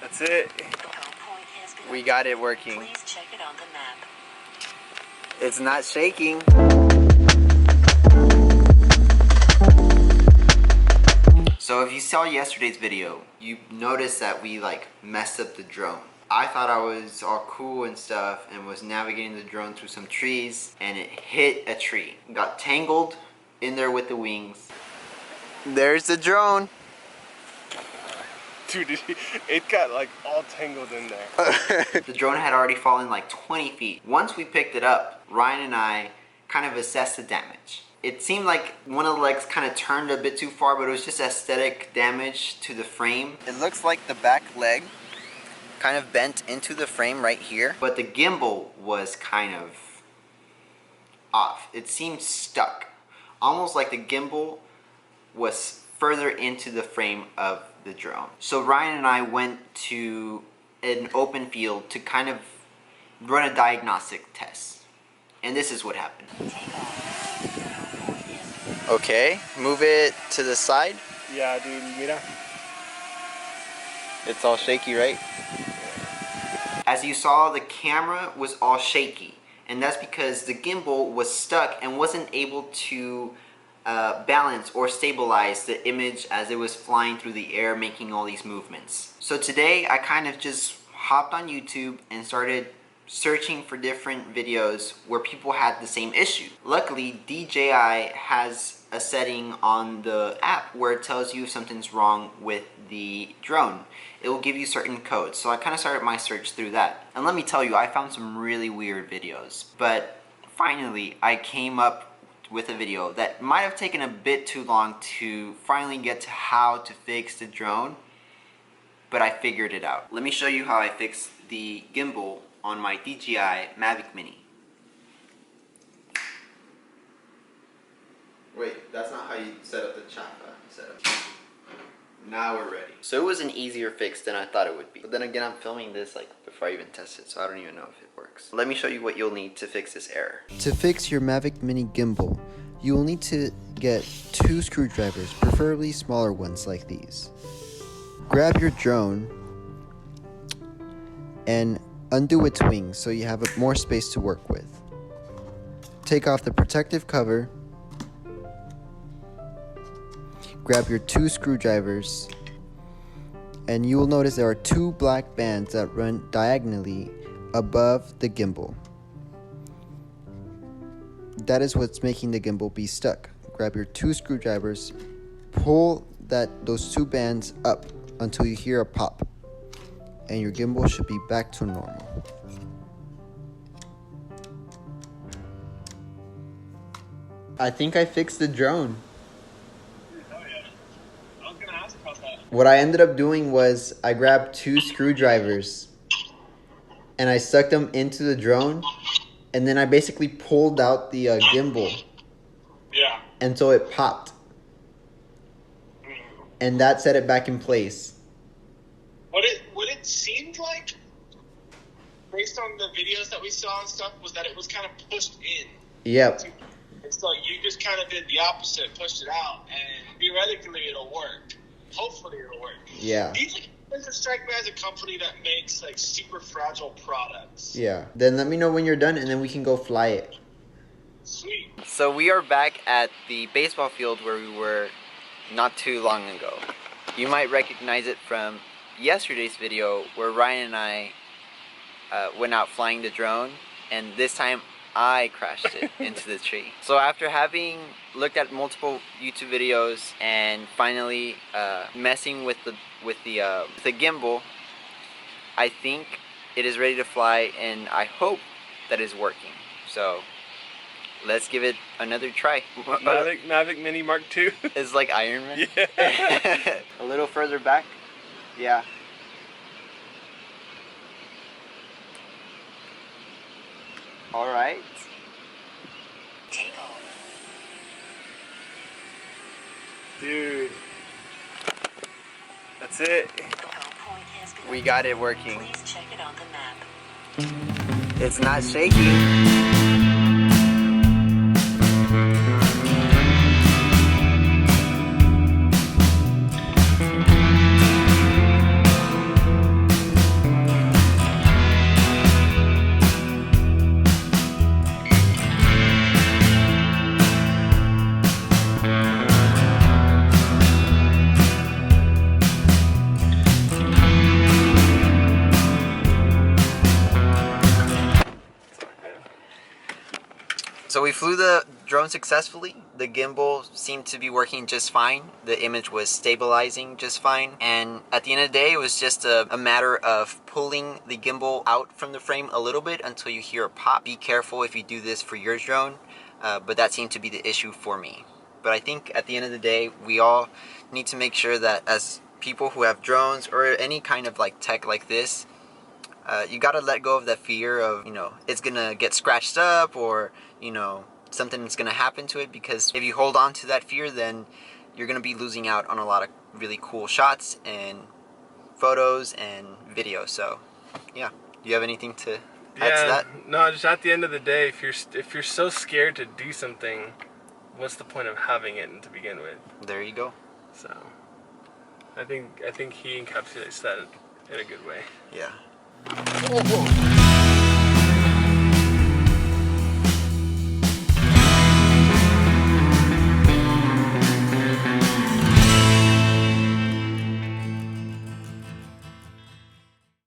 That's it. We got it working. Please check it on the map. It's not shaking. So if you saw yesterday's video, you noticed that we messed up the drone. I thought I was all cool and stuff and was navigating the drone through some trees, and it hit a tree. Got tangled in there with the wings. There's the drone. Dude, it got all tangled in there. The drone had already fallen 20 feet. Once we picked it up, Ryan and I kind of assessed the damage. It seemed like one of the legs kind of turned a bit too far, but it was just aesthetic damage to the frame. It looks like the back leg kind of bent into the frame right here, but the gimbal was kind of off. It seemed stuck, almost like the gimbal was further into the frame of the drone. So Ryan and I went to an open field to kind of run a diagnostic test, and this is what happened. Okay, move it to the side. Yeah, dude, mira. It's all shaky, right? As you saw, the camera was all shaky, and that's because the gimbal was stuck and wasn't able to balance or stabilize the image as it was flying through the air making all these movements. So today I kind of just hopped on YouTube and started searching for different videos where people had the same issue. Luckily, DJI has a setting on the app where it tells you if something's wrong with the drone. It will give you certain codes. So I kind of started my search through that. And let me tell you, I found some really weird videos. But finally, I came up with a video that might have taken a bit too long to finally get to how to fix the drone, but I figured it out. Let me show you how I fixed the gimbal on my DJI Mavic Mini. Wait, that's not how you set up the chapa setup. Now we're ready. So it was an easier fix than I thought it would be. But then again, I'm filming this before I even test it, so I don't even know if it works. Let me show you what you'll need to fix this error. To fix your Mavic Mini Gimbal, you will need to get 2 screwdrivers, preferably smaller ones like these. Grab your drone and undo its wings so you have more space to work with. Take off the protective cover. Grab your 2 screwdrivers, and you will notice there are 2 black bands that run diagonally above the gimbal. That is what's making the gimbal be stuck. Grab your 2 screwdrivers, pull those 2 bands up until you hear a pop, and your gimbal should be back to normal. I think I fixed the drone. What I ended up doing was I grabbed 2 screwdrivers and I stuck them into the drone, and then I basically pulled out the gimbal. Yeah. Until it popped. And that set it back in place. What it seemed like, based on the videos that we saw and stuff, was that it was kind of pushed in. Yep. And so you just kind of did the opposite, pushed it out, and theoretically it'll work. Hopefully it'll work. Yeah. DJI doesn't strike me as a company that makes super fragile products. Yeah. Then let me know when you're done, and then we can go fly it. Sweet. So we are back at the baseball field where we were not too long ago. You might recognize it from yesterday's video where Ryan and I went out flying the drone, and this time I crashed it into the tree. So after having looked at multiple YouTube videos and finally messing with the gimbal, I think it is ready to fly, and I hope that it's working. So let's give it another try. Mavic Mini Mark II. It's like Iron Man. Yeah. A little further back. Yeah. All right. Take off. Dude. That's it. We got it working. Please check it on the map. It's not shaking. So we flew the drone successfully. The gimbal seemed to be working just fine. The image was stabilizing just fine. And at the end of the day, it was just a matter of pulling the gimbal out from the frame a little bit until you hear a pop. Be careful if you do this for your drone, but that seemed to be the issue for me. But I think at the end of the day, we all need to make sure that as people who have drones or any kind of like tech like this, you gotta let go of that fear of, you know, it's gonna get scratched up or, you know, something's gonna happen to it, because if you hold on to that fear, then you're gonna be losing out on a lot of really cool shots and photos and videos. So yeah, do you have anything to add to that? No, just at the end of the day, if you're so scared to do something, what's the point of having it to begin with? There you go. So I think he encapsulates that in a good way. Yeah. Whoa, whoa.